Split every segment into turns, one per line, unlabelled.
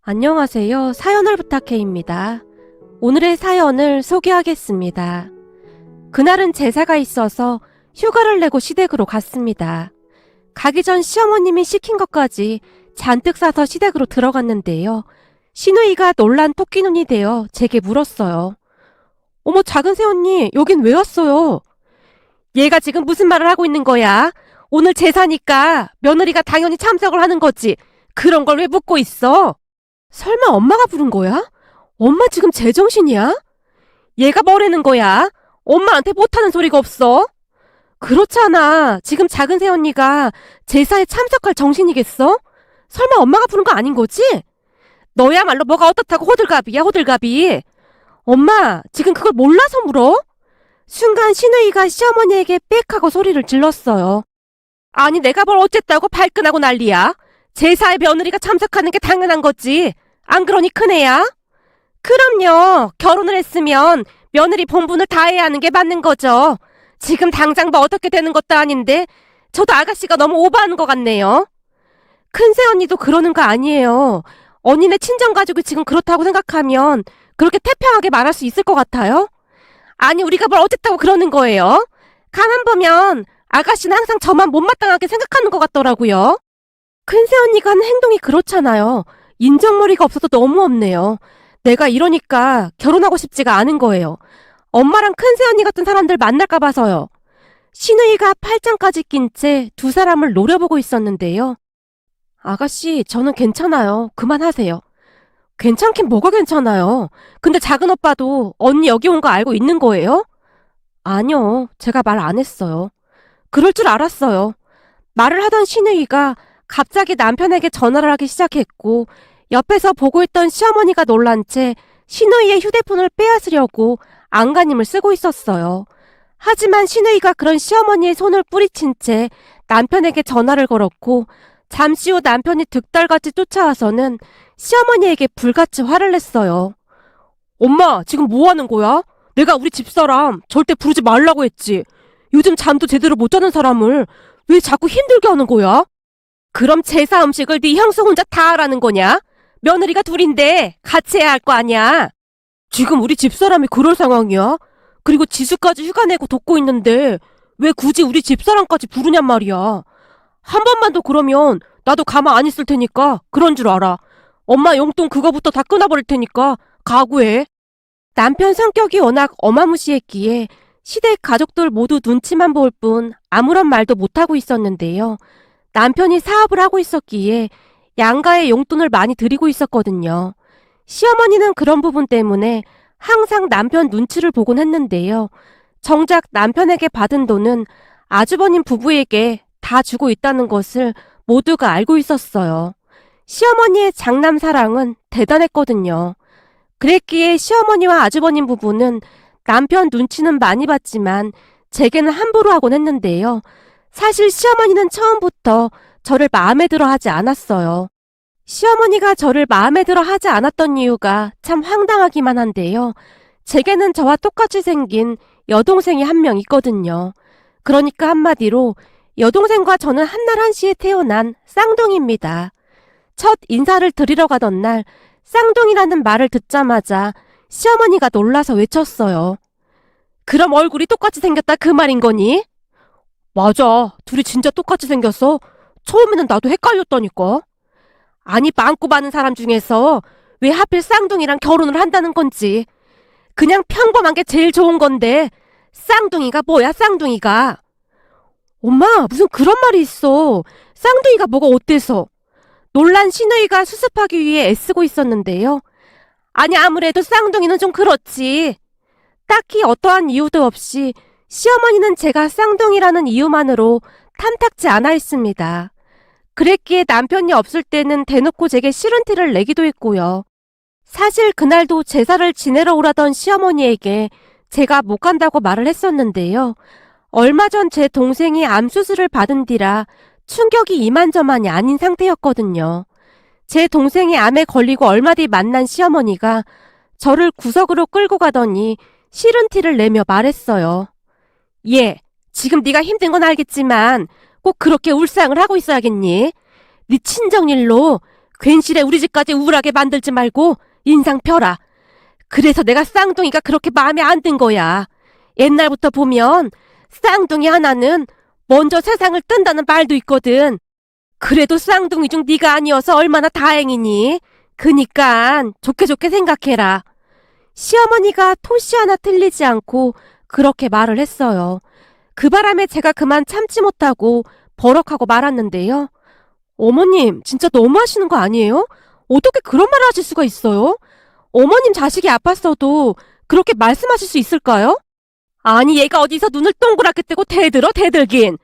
안녕하세요. 사연을 부탁해입니다. 오늘의 사연을 소개하겠습니다. 그날은 제사가 있어서 휴가를 내고 시댁으로 갔습니다. 가기 전 시어머님이 시킨 것까지 잔뜩 싸서 시댁으로 들어갔는데요. 시누이가 놀란 토끼눈이 되어 제게 물었어요. 어머, 작은 새언니, 여긴 왜 왔어요? 얘가 지금 무슨 말을 하고 있는 거야? 오늘 제사니까 며느리가 당연히 참석을 하는 거지. 그런 걸 왜 묻고 있어? 설마 엄마가 부른 거야? 엄마 지금 제정신이야? 얘가 뭐라는 거야? 엄마한테 못하는 소리가 없어? 그렇잖아. 지금 작은 새언니가 제사에 참석할 정신이겠어? 설마 엄마가 부른 거 아닌 거지? 너야말로 뭐가 어떻다고 호들갑이야, 호들갑이. 엄마, 지금 그걸 몰라서 물어? 순간 시누이가 시어머니에게 빽 하고 소리를 질렀어요. 아니, 내가 뭘 어쨌다고 발끈하고 난리야? 제사에 며느리가 참석하는 게 당연한 거지. 안 그러니 큰애야? 그럼요. 결혼을 했으면 며느리 본분을 다해야 하는 게 맞는 거죠. 지금 당장 뭐 어떻게 되는 것도 아닌데 저도 아가씨가 너무 오버하는 것 같네요. 큰새 언니도 그러는 거 아니에요. 언니네 친정가족이 지금 그렇다고 생각하면 그렇게 태평하게 말할 수 있을 것 같아요? 아니, 우리가 뭘 어쨌다고 그러는 거예요? 가만 보면 아가씨는 항상 저만 못마땅하게 생각하는 것 같더라고요. 큰새 언니가 하는 행동이 그렇잖아요. 인정머리가 없어서 너무 없네요. 내가 이러니까 결혼하고 싶지가 않은 거예요. 엄마랑 큰새 언니 같은 사람들 만날까 봐서요. 시누이가 팔짱까지 낀 채 두 사람을 노려보고 있었는데요. 아가씨, 저는 괜찮아요. 그만하세요. 괜찮긴 뭐가 괜찮아요. 근데 작은 오빠도 언니 여기 온 거 알고 있는 거예요? 아니요. 제가 말 안 했어요. 그럴 줄 알았어요. 말을 하던 시누이가 갑자기 남편에게 전화를 하기 시작했고 옆에서 보고 있던 시어머니가 놀란 채 시누이의 휴대폰을 빼앗으려고 안간힘을 쓰고 있었어요. 하지만 시누이가 그런 시어머니의 손을 뿌리친 채 남편에게 전화를 걸었고 잠시 후 남편이 득달같이 쫓아와서는 시어머니에게 불같이 화를 냈어요. 엄마, 지금 뭐 하는 거야? 내가 우리 집사람 절대 부르지 말라고 했지. 요즘 잠도 제대로 못 자는 사람을 왜 자꾸 힘들게 하는 거야? 그럼 제사 음식을 네 형수 혼자 다 하라는 거냐? 며느리가 둘인데 같이 해야 할 거 아니야. 지금 우리 집사람이 그럴 상황이야? 그리고 지수까지 휴가 내고 돕고 있는데 왜 굳이 우리 집사람까지 부르냔 말이야. 한 번만 더 그러면 나도 가만 안 있을 테니까 그런 줄 알아. 엄마 용돈 그거부터 다 끊어버릴 테니까 각오해. 남편 성격이 워낙 어마무시했기에 시댁 가족들 모두 눈치만 볼 뿐 아무런 말도 못하고 있었는데요. 남편이 사업을 하고 있었기에 양가에 용돈을 많이 드리고 있었거든요. 시어머니는 그런 부분 때문에 항상 남편 눈치를 보곤 했는데요. 정작 남편에게 받은 돈은 아주버님 부부에게 다 주고 있다는 것을 모두가 알고 있었어요. 시어머니의 장남 사랑은 대단했거든요. 그랬기에 시어머니와 아주버님 부부는 남편 눈치는 많이 봤지만 제게는 함부로 하곤 했는데요. 사실 시어머니는 처음부터 저를 마음에 들어 하지 않았어요. 시어머니가 저를 마음에 들어 하지 않았던 이유가 참 황당하기만 한데요. 제게는 저와 똑같이 생긴 여동생이 한 명 있거든요. 그러니까 한마디로 여동생과 저는 한날 한시에 태어난 쌍둥이입니다. 첫 인사를 드리러 가던 날 쌍둥이라는 말을 듣자마자 시어머니가 놀라서 외쳤어요. 그럼 얼굴이 똑같이 생겼다 그 말인 거니? 맞아. 둘이 진짜 똑같이 생겼어. 처음에는 나도 헷갈렸다니까. 아니, 많고 많은 사람 중에서 왜 하필 쌍둥이랑 결혼을 한다는 건지. 그냥 평범한 게 제일 좋은 건데 쌍둥이가 뭐야, 쌍둥이가. 엄마, 무슨 그런 말이 있어. 쌍둥이가 뭐가 어때서. 놀란 시누이가 수습하기 위해 애쓰고 있었는데요. 아니, 아무래도 쌍둥이는 좀 그렇지. 딱히 어떠한 이유도 없이 시어머니는 제가 쌍둥이라는 이유만으로 탐탁지 않아 했습니다. 그랬기에 남편이 없을 때는 대놓고 제게 싫은 티를 내기도 했고요. 사실 그날도 제사를 지내러 오라던 시어머니에게 제가 못 간다고 말을 했었는데요. 얼마 전 제 동생이 암 수술을 받은 뒤라 충격이 이만저만이 아닌 상태였거든요. 제 동생이 암에 걸리고 얼마 뒤 만난 시어머니가 저를 구석으로 끌고 가더니 싫은 티를 내며 말했어요. 얘, 지금 네가 힘든 건 알겠지만 꼭 그렇게 울상을 하고 있어야겠니? 네 친정일로 괜시레 우리 집까지 우울하게 만들지 말고 인상 펴라. 그래서 내가 쌍둥이가 그렇게 마음에 안 든 거야. 옛날부터 보면 쌍둥이 하나는 먼저 세상을 뜬다는 말도 있거든. 그래도 쌍둥이 중 네가 아니어서 얼마나 다행이니. 그니까 좋게 좋게 생각해라. 시어머니가 토시 하나 틀리지 않고 그렇게 말을 했어요. 그 바람에 제가 그만 참지 못하고 버럭하고 말았는데요. 어머님, 진짜 너무하시는 거 아니에요? 어떻게 그런 말을 하실 수가 있어요? 어머님 자식이 아팠어도 그렇게 말씀하실 수 있을까요? 아니, 얘가 어디서 눈을 동그랗게 뜨고 대들어 대들긴.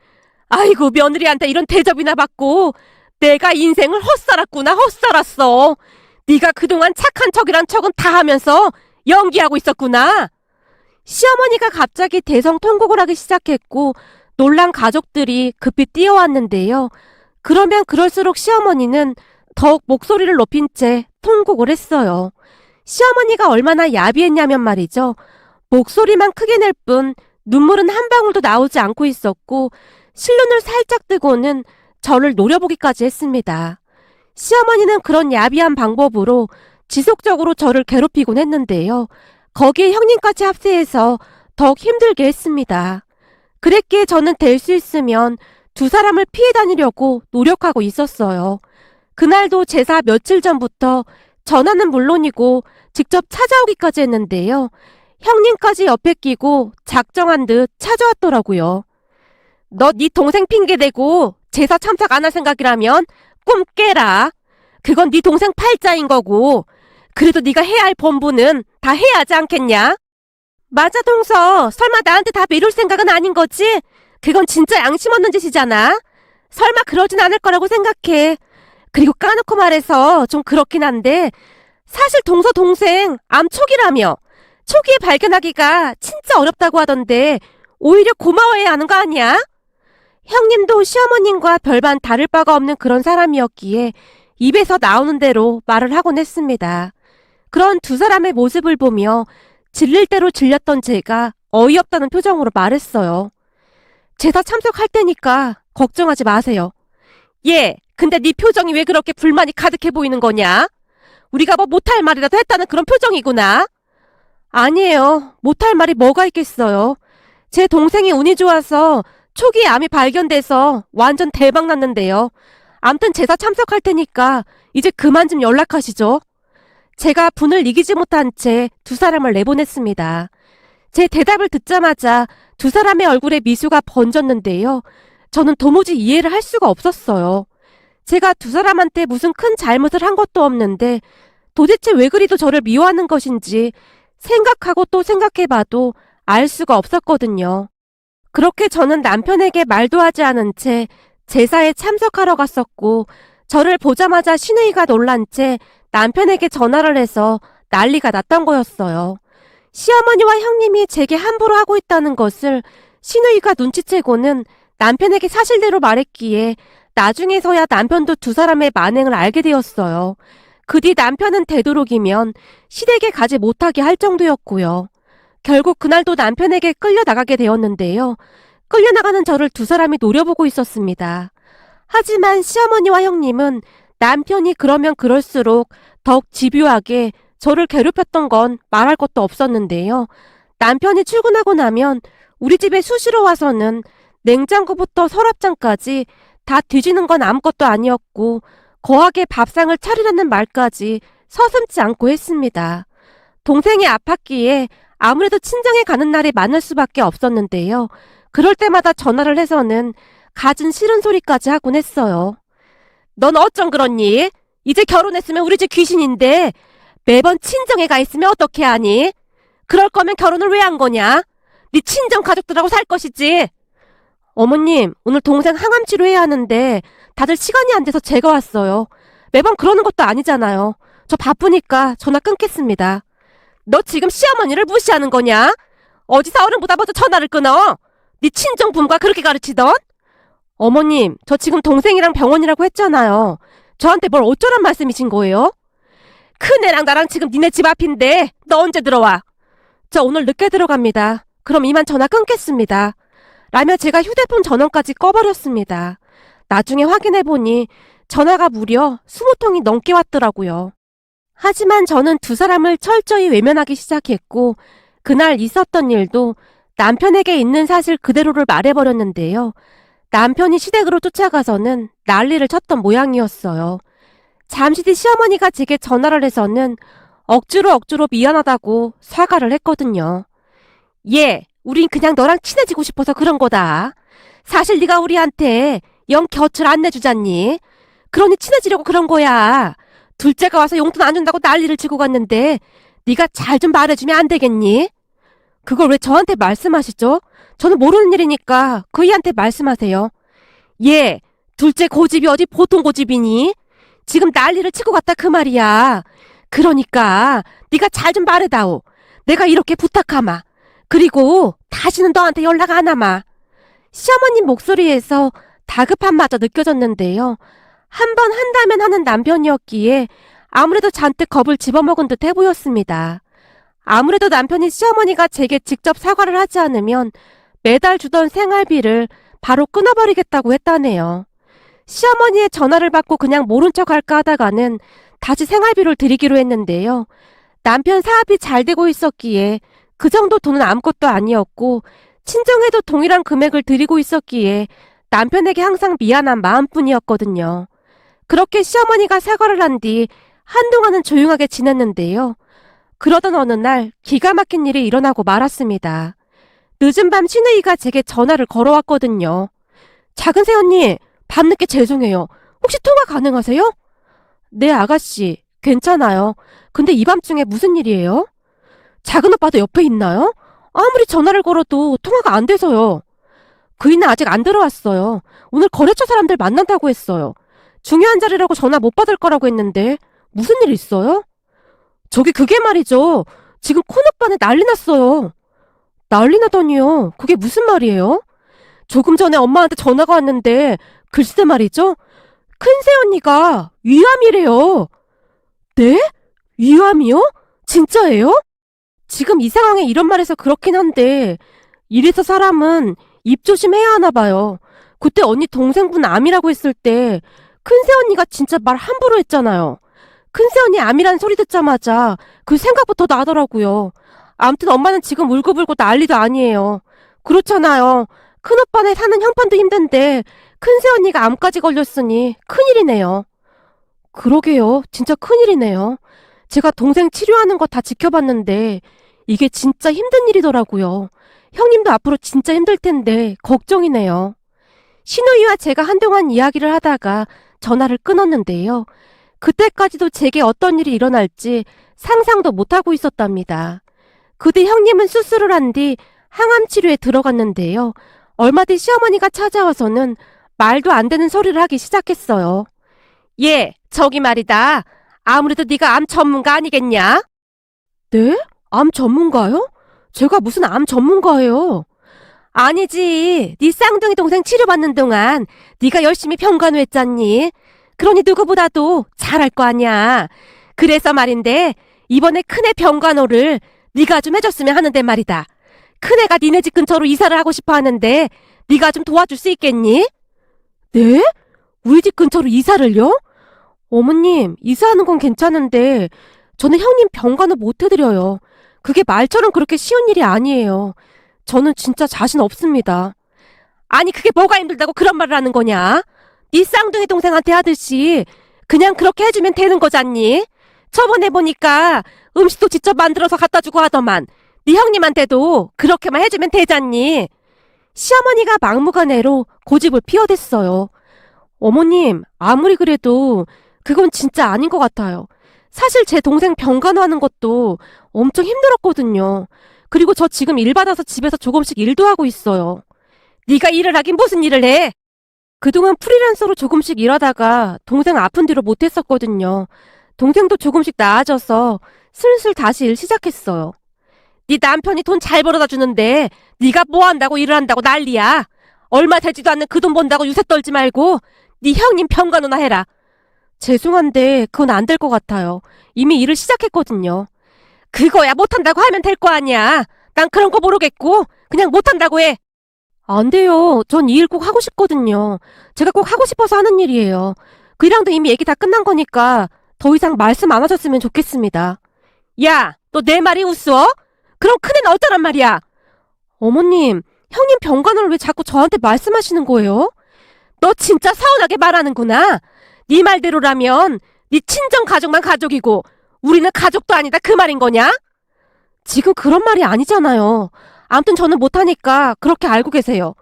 아이고, 며느리한테 이런 대접이나 받고 내가 인생을 헛살았구나, 헛살았어. 네가 그동안 착한 척이란 척은 다 하면서 연기하고 있었구나. 시어머니가 갑자기 대성통곡을 하기 시작했고 놀란 가족들이 급히 뛰어왔는데요. 그러면 그럴수록 시어머니는 더욱 목소리를 높인 채 통곡을 했어요. 시어머니가 얼마나 야비했냐면 말이죠. 목소리만 크게 낼 뿐 눈물은 한 방울도 나오지 않고 있었고 실눈을 살짝 뜨고는 저를 노려보기까지 했습니다. 시어머니는 그런 야비한 방법으로 지속적으로 저를 괴롭히곤 했는데요. 거기에 형님까지 합세해서 더욱 힘들게 했습니다. 그랬기에 저는 될 수 있으면 두 사람을 피해 다니려고 노력하고 있었어요. 그날도 제사 며칠 전부터 전화는 물론이고 직접 찾아오기까지 했는데요. 형님까지 옆에 끼고 작정한 듯 찾아왔더라고요. 너 네 동생 핑계대고 제사 참석 안 할 생각이라면 꿈 깨라. 그건 네 동생 팔자인 거고 그래도 네가 해야 할 본분은 다 해야 하지 않겠냐? 맞아, 동서. 설마 나한테 다 미룰 생각은 아닌 거지? 그건 진짜 양심 없는 짓이잖아. 설마 그러진 않을 거라고 생각해. 그리고 까놓고 말해서 좀 그렇긴 한데 사실 동서 동생 암 초기라며. 초기에 발견하기가 진짜 어렵다고 하던데 오히려 고마워해야 하는 거 아니야? 형님도 시어머님과 별반 다를 바가 없는 그런 사람이었기에 입에서 나오는 대로 말을 하곤 했습니다. 그런 두 사람의 모습을 보며 질릴 대로 질렸던 제가 어이없다는 표정으로 말했어요. 제사 참석할 테니까 걱정하지 마세요. 예, 근데 네 표정이 왜 그렇게 불만이 가득해 보이는 거냐? 우리가 뭐 못할 말이라도 했다는 그런 표정이구나. 아니에요. 못할 말이 뭐가 있겠어요. 제 동생이 운이 좋아서 초기에 암이 발견돼서 완전 대박 났는데요. 암튼 제사 참석할 테니까 이제 그만 좀 연락하시죠. 제가 분을 이기지 못한 채 두 사람을 내보냈습니다. 제 대답을 듣자마자 두 사람의 얼굴에 미소가 번졌는데요. 저는 도무지 이해를 할 수가 없었어요. 제가 두 사람한테 무슨 큰 잘못을 한 것도 없는데 도대체 왜 그리도 저를 미워하는 것인지 생각하고 또 생각해봐도 알 수가 없었거든요. 그렇게 저는 남편에게 말도 하지 않은 채 제사에 참석하러 갔었고 저를 보자마자 시누이가 놀란 채 남편에게 전화를 해서 난리가 났던 거였어요. 시어머니와 형님이 제게 함부로 하고 있다는 것을 시누이가 눈치채고는 남편에게 사실대로 말했기에 나중에서야 남편도 두 사람의 만행을 알게 되었어요. 그 뒤 남편은 되도록이면 시댁에 가지 못하게 할 정도였고요. 결국 그날도 남편에게 끌려나가게 되었는데요. 끌려나가는 저를 두 사람이 노려보고 있었습니다. 하지만 시어머니와 형님은 남편이 그러면 그럴수록 더욱 집요하게 저를 괴롭혔던 건 말할 것도 없었는데요. 남편이 출근하고 나면 우리 집에 수시로 와서는 냉장고부터 서랍장까지 다 뒤지는 건 아무것도 아니었고 거하게 밥상을 차리라는 말까지 서슴지 않고 했습니다. 동생이 아팠기에 아무래도 친정에 가는 날이 많을 수밖에 없었는데요. 그럴 때마다 전화를 해서는 갖은 싫은 소리까지 하곤 했어요. 넌 어쩜 그렇니? 이제 결혼했으면 우리 집 귀신인데 매번 친정에 가 있으면 어떻게 하니? 그럴 거면 결혼을 왜 한 거냐? 네 친정 가족들하고 살 것이지. 어머님, 오늘 동생 항암 치료해야 하는데 다들 시간이 안 돼서 제가 왔어요. 매번 그러는 것도 아니잖아요. 저 바쁘니까 전화 끊겠습니다. 너 지금 시어머니를 무시하는 거냐? 어디서 어른보다 먼저 전화를 끊어? 네 친정 부모가 그렇게 가르치던? 어머님, 저 지금 동생이랑 병원이라고 했잖아요. 저한테 뭘 어쩌란 말씀이신 거예요? 큰애랑 나랑 지금 니네 집 앞인데 너 언제 들어와? 저 오늘 늦게 들어갑니다. 그럼 이만 전화 끊겠습니다. 라며 제가 휴대폰 전원까지 꺼버렸습니다. 나중에 확인해보니 전화가 무려 20통이 넘게 왔더라고요. 하지만 저는 두 사람을 철저히 외면하기 시작했고 그날 있었던 일도 남편에게 있는 사실 그대로를 말해버렸는데요. 남편이 시댁으로 쫓아가서는 난리를 쳤던 모양이었어요. 잠시 뒤 시어머니가 제게 전화를 해서는 억지로 미안하다고 사과를 했거든요. 얘, 우린 그냥 너랑 친해지고 싶어서 그런 거다. 사실 네가 우리한테 영 곁을 안 내주잖니. 그러니 친해지려고 그런 거야. 둘째가 와서 용돈 안 준다고 난리를 치고 갔는데 네가 잘 좀 말해주면 안 되겠니? 그걸 왜 저한테 말씀하시죠? 저는 모르는 일이니까 그이한테 말씀하세요. 얘, 둘째 고집이 어디 보통 고집이니? 지금 난리를 치고 갔다 그 말이야. 그러니까 네가 잘 좀 말해다오. 내가 이렇게 부탁하마. 그리고 다시는 너한테 연락 안 하마. 시어머님 목소리에서 다급함마저 느껴졌는데요. 한 번 한다면 하는 남편이었기에 아무래도 잔뜩 겁을 집어먹은 듯 해보였습니다. 아무래도 남편이 시어머니가 제게 직접 사과를 하지 않으면 매달 주던 생활비를 바로 끊어버리겠다고 했다네요. 시어머니의 전화를 받고 그냥 모른 척 할까 하다가는 다시 생활비를 드리기로 했는데요. 남편 사업이 잘 되고 있었기에 그 정도 돈은 아무것도 아니었고 친정에도 동일한 금액을 드리고 있었기에 남편에게 항상 미안한 마음뿐이었거든요. 그렇게 시어머니가 사과를 한 뒤 한동안은 조용하게 지냈는데요. 그러던 어느 날 기가 막힌 일이 일어나고 말았습니다. 늦은 밤 신우이가 제게 전화를 걸어왔거든요. 작은 새언니, 밤늦게 죄송해요. 혹시 통화 가능하세요? 네, 아가씨. 괜찮아요. 근데 이 밤중에 무슨 일이에요? 작은 오빠도 옆에 있나요? 아무리 전화를 걸어도 통화가 안 돼서요. 그이는 아직 안 들어왔어요. 오늘 거래처 사람들 만난다고 했어요. 중요한 자리라고 전화 못 받을 거라고 했는데 무슨 일 있어요? 저기 그게 말이죠. 지금 콘오빠네 난리 났어요. 난리 나더니요. 그게 무슨 말이에요? 조금 전에 엄마한테 전화가 왔는데 글쎄 말이죠. 큰 새언니가 위암이래요. 네? 위암이요? 진짜예요? 지금 이 상황에 이런 말해서 그렇긴 한데 이래서 사람은 입 조심해야 하나 봐요. 그때 언니 동생분 암이라고 했을 때 큰 새언니가 진짜 말 함부로 했잖아요. 큰 새언니 암이란 소리 듣자마자 그 생각부터 나더라고요. 암튼 엄마는 지금 울고불고 난리도 아니에요. 그렇잖아요. 큰오빠네 사는 형편도 힘든데 큰 새언니가 암까지 걸렸으니 큰일이네요. 그러게요. 진짜 큰일이네요. 제가 동생 치료하는 거 다 지켜봤는데 이게 진짜 힘든 일이더라고요. 형님도 앞으로 진짜 힘들 텐데 걱정이네요. 신우이와 제가 한동안 이야기를 하다가 전화를 끊었는데요. 그때까지도 제게 어떤 일이 일어날지 상상도 못하고 있었답니다. 그 뒤 형님은 수술을 한 뒤 항암 치료에 들어갔는데요. 얼마 뒤 시어머니가 찾아와서는 말도 안 되는 소리를 하기 시작했어요. 얘, 저기 말이다. 아무래도 네가 암 전문가 아니겠냐? 네? 암 전문가요? 제가 무슨 암 전문가예요? 아니지. 네 쌍둥이 동생 치료받는 동안 네가 열심히 병간호했잖니. 그러니 누구보다도 잘할 거 아니야. 그래서 말인데 이번에 큰애 병간호를 네가 좀 해줬으면 하는데 말이다. 큰애가 니네 집 근처로 이사를 하고 싶어 하는데 네가 좀 도와줄 수 있겠니? 네? 우리 집 근처로 이사를요? 어머님, 이사하는 건 괜찮은데 저는 형님 병간호 못 해드려요. 그게 말처럼 그렇게 쉬운 일이 아니에요. 저는 진짜 자신 없습니다. 아니 그게 뭐가 힘들다고 그런 말을 하는 거냐? 네 쌍둥이 동생한테 하듯이 그냥 그렇게 해주면 되는 거잖니? 저번에 보니까 음식도 직접 만들어서 갖다 주고 하더만 네 형님한테도 그렇게만 해주면 되잖니? 시어머니가 막무가내로 고집을 피워댔어요. 어머님, 아무리 그래도 그건 진짜 아닌 것 같아요. 사실 제 동생 병간호하는 것도 엄청 힘들었거든요. 그리고 저 지금 일 받아서 집에서 조금씩 일도 하고 있어요. 네가 일을 하긴 무슨 일을 해? 그동안 프리랜서로 조금씩 일하다가 동생 아픈 뒤로 못했었거든요. 동생도 조금씩 나아져서 슬슬 다시 일 시작했어요. 네 남편이 돈 잘 벌어다 주는데 네가 뭐 한다고 일을 한다고 난리야. 얼마 되지도 않는 그 돈 번다고 유세 떨지 말고 네 형님 병간호나 해라. 죄송한데 그건 안 될 것 같아요. 이미 일을 시작했거든요. 그거야 못한다고 하면 될 거 아니야. 난 그런 거 모르겠고 그냥 못한다고 해. 안 돼요. 전 이 일 꼭 하고 싶거든요. 제가 꼭 하고 싶어서 하는 일이에요. 그이랑도 이미 얘기 다 끝난 거니까 더 이상 말씀 안 하셨으면 좋겠습니다. 야, 너 내 말이 우스워? 그럼 큰애는 어쩌란 말이야? 어머님, 형님 병간호를 왜 자꾸 저한테 말씀하시는 거예요? 너 진짜 서운하게 말하는구나. 네 말대로라면 네 친정 가족만 가족이고 우리는 가족도 아니다 그 말인 거냐? 지금 그런 말이 아니잖아요. 아무튼 저는 못하니까 그렇게 알고 계세요.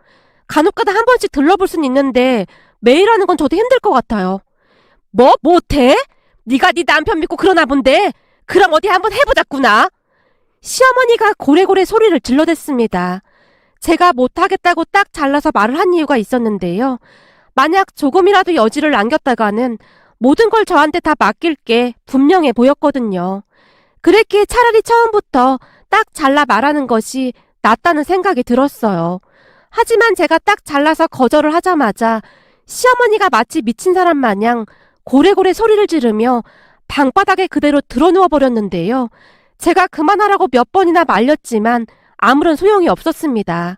간혹가다 한 번씩 들러볼 순 있는데 매일 하는 건 저도 힘들 것 같아요. 뭐 못해? 네가 네 남편 믿고 그러나 본데 그럼 어디 한번 해보자꾸나. 시어머니가 고래고래 소리를 질러댔습니다. 제가 못하겠다고 딱 잘라서 말을 한 이유가 있었는데요. 만약 조금이라도 여지를 남겼다가는 모든 걸 저한테 다 맡길 게 분명해 보였거든요. 그랬기에 차라리 처음부터 딱 잘라 말하는 것이 낫다는 생각이 들었어요. 하지만 제가 딱 잘라서 거절을 하자마자 시어머니가 마치 미친 사람 마냥 고래고래 소리를 지르며 방바닥에 그대로 드러누워 버렸는데요. 제가 그만하라고 몇 번이나 말렸지만 아무런 소용이 없었습니다.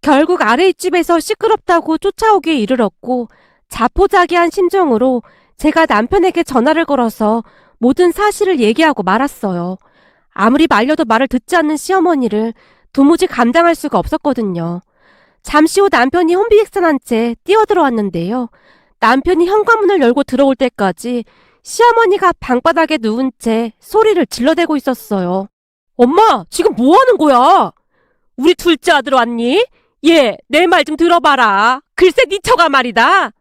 결국 아래집에서 시끄럽다고 쫓아오기에 이르렀고 자포자기한 심정으로 제가 남편에게 전화를 걸어서 모든 사실을 얘기하고 말았어요. 아무리 말려도 말을 듣지 않는 시어머니를 도무지 감당할 수가 없었거든요. 잠시 후 남편이 혼비백산한 채 뛰어들어왔는데요. 남편이 현관문을 열고 들어올 때까지 시어머니가 방바닥에 누운 채 소리를 질러대고 있었어요. 엄마, 지금 뭐 하는 거야? 우리 둘째 아들 왔니? 얘, 내 말 좀 들어봐라. 글쎄 네 처가 말이다.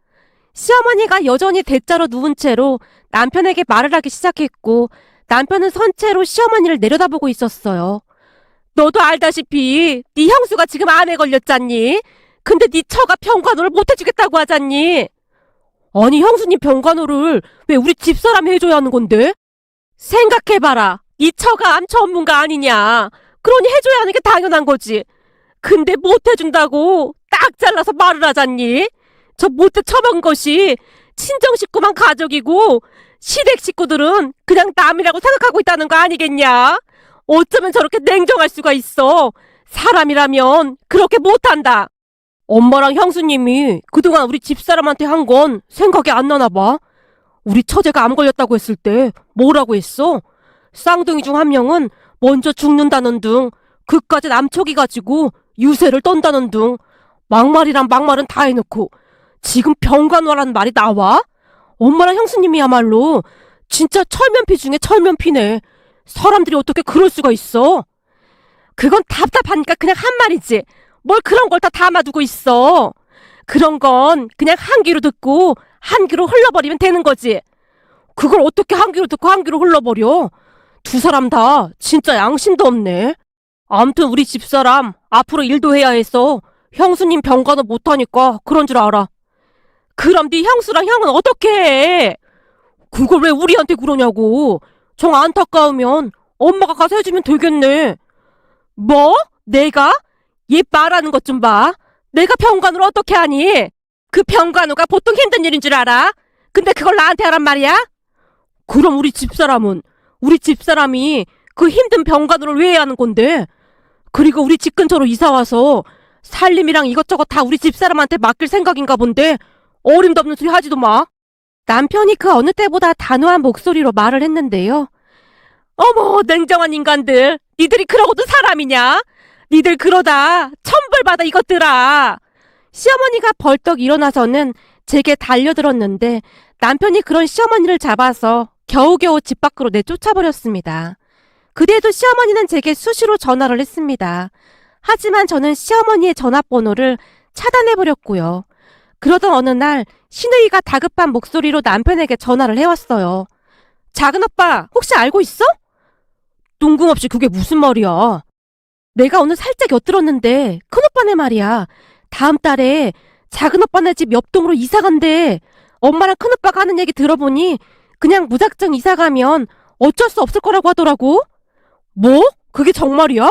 시어머니가 여전히 대자로 누운 채로 남편에게 말을 하기 시작했고 남편은 선 채로 시어머니를 내려다보고 있었어요. 너도 알다시피 네 형수가 지금 암에 걸렸잖니? 근데 네 처가 병간호를 못해주겠다고 하잖니? 아니 형수님 병간호를 왜 우리 집사람이 해줘야 하는 건데? 생각해봐라. 네 처가 암 전문가 아니냐. 그러니 해줘야 하는 게 당연한 거지. 근데 못해준다고 딱 잘라서 말을 하잖니? 저 못해 처먹은 것이 친정 식구만 가족이고 시댁 식구들은 그냥 남이라고 생각하고 있다는 거 아니겠냐? 어쩌면 저렇게 냉정할 수가 있어. 사람이라면 그렇게 못한다. 엄마랑 형수님이 그동안 우리 집사람한테 한 건 생각이 안 나나 봐. 우리 처제가 암 걸렸다고 했을 때 뭐라고 했어? 쌍둥이 중 한 명은 먼저 죽는다는 등 그까짓 암초기 가지고 유세를 떤다는 등 막말이란 막말은 다 해놓고 지금 병간호라는 말이 나와? 엄마랑 형수님이야말로 진짜 철면피 중에 철면피네. 사람들이 어떻게 그럴 수가 있어? 그건 답답하니까 그냥 한 말이지. 뭘 그런 걸 다 담아두고 있어. 그런 건 그냥 한 귀로 듣고 한 귀로 흘러버리면 되는 거지. 그걸 어떻게 한 귀로 듣고 한 귀로 흘러버려? 두 사람 다 진짜 양심도 없네. 아무튼 우리 집사람 앞으로 일도 해야 해서 형수님 병간호 못하니까 그런 줄 알아. 그럼 네 형수랑 형은 어떻게 해? 그걸 왜 우리한테 그러냐고. 정 안타까우면 엄마가 가서 해주면 되겠네. 뭐? 내가? 얘 말하는 것 좀 봐. 내가 병간호를 어떻게 하니? 그 병간호가 보통 힘든 일인 줄 알아? 근데 그걸 나한테 하란 말이야? 그럼 우리 집사람이 그 힘든 병간호를 왜 해야 하는 건데? 그리고 우리 집 근처로 이사와서 살림이랑 이것저것 다 우리 집사람한테 맡길 생각인가 본데 어림도 없는 소리 하지도 마. 남편이 그 어느 때보다 단호한 목소리로 말을 했는데요. 어머 냉정한 인간들. 니들이 그러고도 사람이냐? 니들 그러다 천벌받아 이것들아. 시어머니가 벌떡 일어나서는 제게 달려들었는데 남편이 그런 시어머니를 잡아서 겨우겨우 집 밖으로 내쫓아버렸습니다. 그대도 시어머니는 제게 수시로 전화를 했습니다. 하지만 저는 시어머니의 전화번호를 차단해버렸고요. 그러던 어느 날 신우이가 다급한 목소리로 남편에게 전화를 해왔어요. 작은 오빠 혹시 알고 있어? 뜬금없이 그게 무슨 말이야? 내가 오늘 살짝 엿들었는데 큰오빠네 말이야. 다음 달에 작은 오빠네 집 옆동으로 이사 간대. 엄마랑 큰오빠가 하는 얘기 들어보니 그냥 무작정 이사 가면 어쩔 수 없을 거라고 하더라고. 뭐? 그게 정말이야?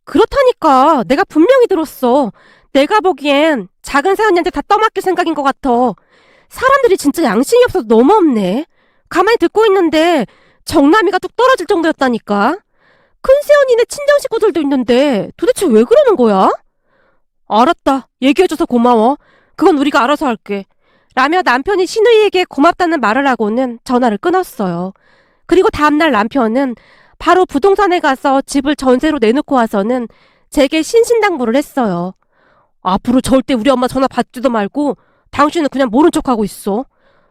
그렇다니까. 내가 분명히 들었어. 내가 보기엔 작은 새언니한테 다 떠맡길 생각인 것 같아. 사람들이 진짜 양심이 없어서 너무 없네. 가만히 듣고 있는데 정남이가 뚝 떨어질 정도였다니까. 큰 새언니네 친정 식구들도 있는데 도대체 왜 그러는 거야? 알았다. 얘기해줘서 고마워. 그건 우리가 알아서 할게. 라며 남편이 신우이에게 고맙다는 말을 하고는 전화를 끊었어요. 그리고 다음날 남편은 바로 부동산에 가서 집을 전세로 내놓고 와서는 제게 신신당부를 했어요. 앞으로 절대 우리 엄마 전화 받지도 말고 당신은 그냥 모른 척하고 있어.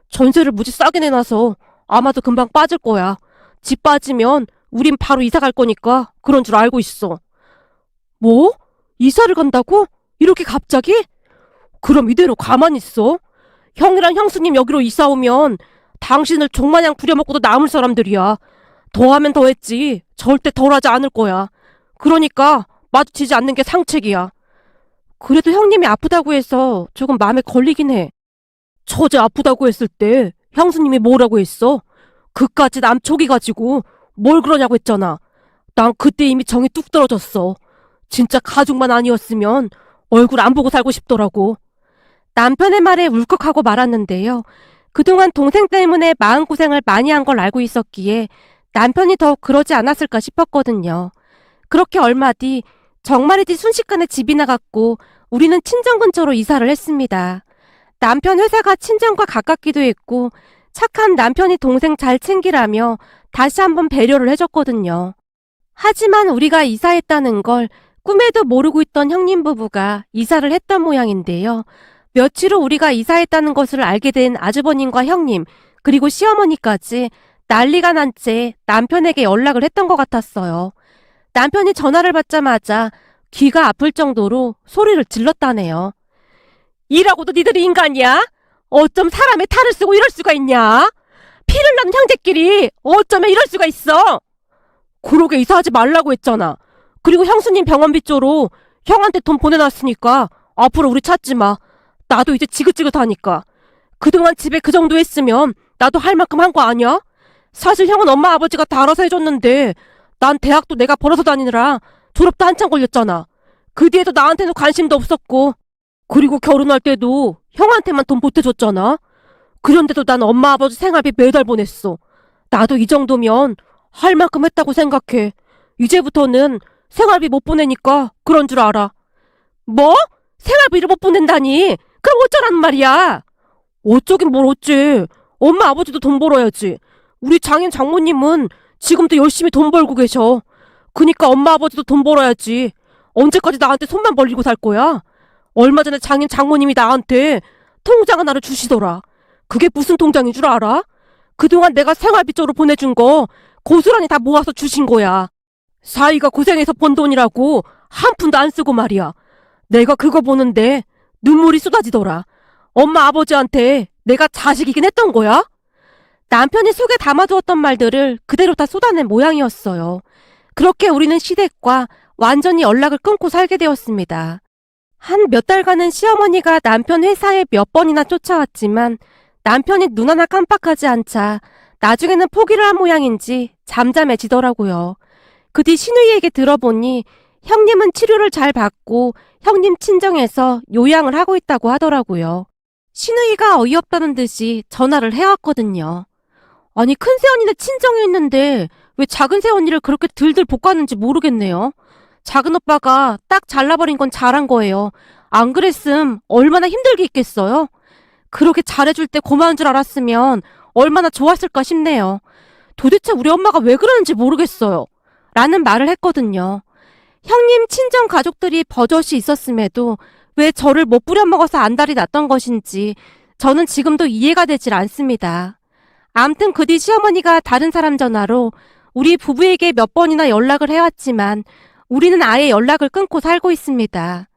전세를 무지 싸게 내놔서 아마도 금방 빠질 거야. 집 빠지면 우린 바로 이사 갈 거니까 그런 줄 알고 있어. 뭐? 이사를 간다고? 이렇게 갑자기? 그럼 이대로 가만히 있어? 형이랑 형수님 여기로 이사 오면 당신을 종마냥 부려먹고도 남을 사람들이야. 더하면 더했지 절대 덜하지 않을 거야. 그러니까 마주치지 않는 게 상책이야. 그래도 형님이 아프다고 해서 조금 마음에 걸리긴 해. 처제 아프다고 했을 때 형수님이 뭐라고 했어? 그까짓 암초기 가지고 뭘 그러냐고 했잖아. 난 그때 이미 정이 뚝 떨어졌어. 진짜 가족만 아니었으면 얼굴 안 보고 살고 싶더라고. 남편의 말에 울컥하고 말았는데요. 그동안 동생 때문에 마음고생을 많이 한 걸 알고 있었기에 남편이 더 그러지 않았을까 싶었거든요. 그렇게 얼마 뒤 정말이지 순식간에 집이 나갔고 우리는 친정 근처로 이사를 했습니다. 남편 회사가 친정과 가깝기도 했고 착한 남편이 동생 잘 챙기라며 다시 한번 배려를 해줬거든요. 하지만 우리가 이사했다는 걸 꿈에도 모르고 있던 형님 부부가 이사를 했던 모양인데요. 며칠 후 우리가 이사했다는 것을 알게 된 아주버님과 형님 그리고 시어머니까지 난리가 난 채 남편에게 연락을 했던 것 같았어요. 남편이 전화를 받자마자 귀가 아플 정도로 소리를 질렀다네요. 이라고도 니들이 인간이야? 어쩜 사람의 탈을 쓰고 이럴 수가 있냐? 피를 나는 형제끼리 어쩌면 이럴 수가 있어? 그러게 이사하지 말라고 했잖아. 그리고 형수님 병원비 쪽으로 형한테 돈 보내놨으니까 앞으로 우리 찾지 마. 나도 이제 지긋지긋하니까. 그동안 집에 그 정도 했으면 나도 할 만큼 한 거 아니야? 사실 형은 엄마 아버지가 다 알아서 해줬는데 난 대학도 내가 벌어서 다니느라 졸업도 한참 걸렸잖아. 그 뒤에도 나한테는 관심도 없었고 그리고 결혼할 때도 형한테만 돈 보태줬잖아. 그런데도 난 엄마 아버지 생활비 매달 보냈어. 나도 이 정도면 할 만큼 했다고 생각해. 이제부터는 생활비 못 보내니까 그런 줄 알아. 뭐? 생활비를 못 보낸다니? 그럼 어쩌라는 말이야? 어쩌긴 뭘 어째. 엄마 아버지도 돈 벌어야지. 우리 장인 장모님은 지금도 열심히 돈 벌고 계셔. 그니까 엄마 아버지도 돈 벌어야지. 언제까지 나한테 손만 벌리고 살 거야? 얼마 전에 장인 장모님이 나한테 통장 하나를 주시더라. 그게 무슨 통장인 줄 알아? 그동안 내가 생활비 쪽으로 보내준 거 고스란히 다 모아서 주신 거야. 사위가 고생해서 번 돈이라고 한 푼도 안 쓰고 말이야. 내가 그거 보는데 눈물이 쏟아지더라. 엄마 아버지한테 내가 자식이긴 했던 거야? 남편이 속에 담아두었던 말들을 그대로 다 쏟아낸 모양이었어요. 그렇게 우리는 시댁과 완전히 연락을 끊고 살게 되었습니다. 한 몇 달간은 시어머니가 남편 회사에 몇 번이나 쫓아왔지만 남편이 눈 하나 깜빡하지 않자 나중에는 포기를 한 모양인지 잠잠해지더라고요. 그 뒤 신우이에게 들어보니 형님은 치료를 잘 받고 형님 친정에서 요양을 하고 있다고 하더라고요. 신우이가 어이없다는 듯이 전화를 해왔거든요. 아니 큰 새언니네 친정에 있는데 왜 작은 새언니를 그렇게 들들 볶았는지 모르겠네요. 작은 오빠가 딱 잘라버린 건 잘한 거예요. 안 그랬음 얼마나 힘들게 있겠어요? 그렇게 잘해줄 때 고마운 줄 알았으면 얼마나 좋았을까 싶네요. 도대체 우리 엄마가 왜 그러는지 모르겠어요. 라는 말을 했거든요. 형님 친정 가족들이 버젓이 있었음에도 왜 저를 못 부려먹어서 안달이 났던 것인지 저는 지금도 이해가 되질 않습니다. 암튼 그 뒤 시어머니가 다른 사람 전화로 우리 부부에게 몇 번이나 연락을 해왔지만 우리는 아예 연락을 끊고 살고 있습니다.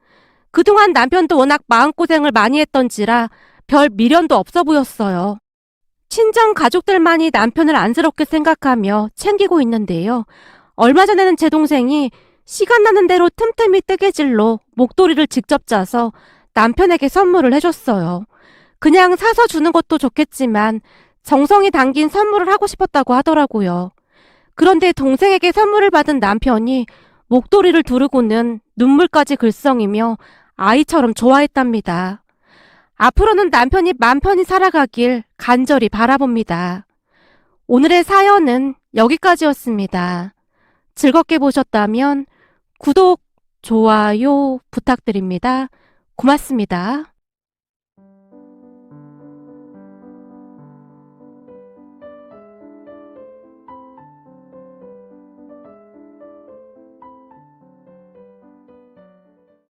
그동안 남편도 워낙 마음고생을 많이 했던지라 별 미련도 없어 보였어요. 친정 가족들만이 남편을 안쓰럽게 생각하며 챙기고 있는데요. 얼마 전에는 제 동생이 시간 나는 대로 틈틈이 뜨개질로 목도리를 직접 짜서 남편에게 선물을 해줬어요. 그냥 사서 주는 것도 좋겠지만 정성이 담긴 선물을 하고 싶었다고 하더라고요. 그런데 동생에게 선물을 받은 남편이 목도리를 두르고는 눈물까지 글썽이며 아이처럼 좋아했답니다. 앞으로는 남편이 맘 편히 살아가길 간절히 바라봅니다. 오늘의 사연은 여기까지였습니다. 즐겁게 보셨다면 구독, 좋아요 부탁드립니다. 고맙습니다.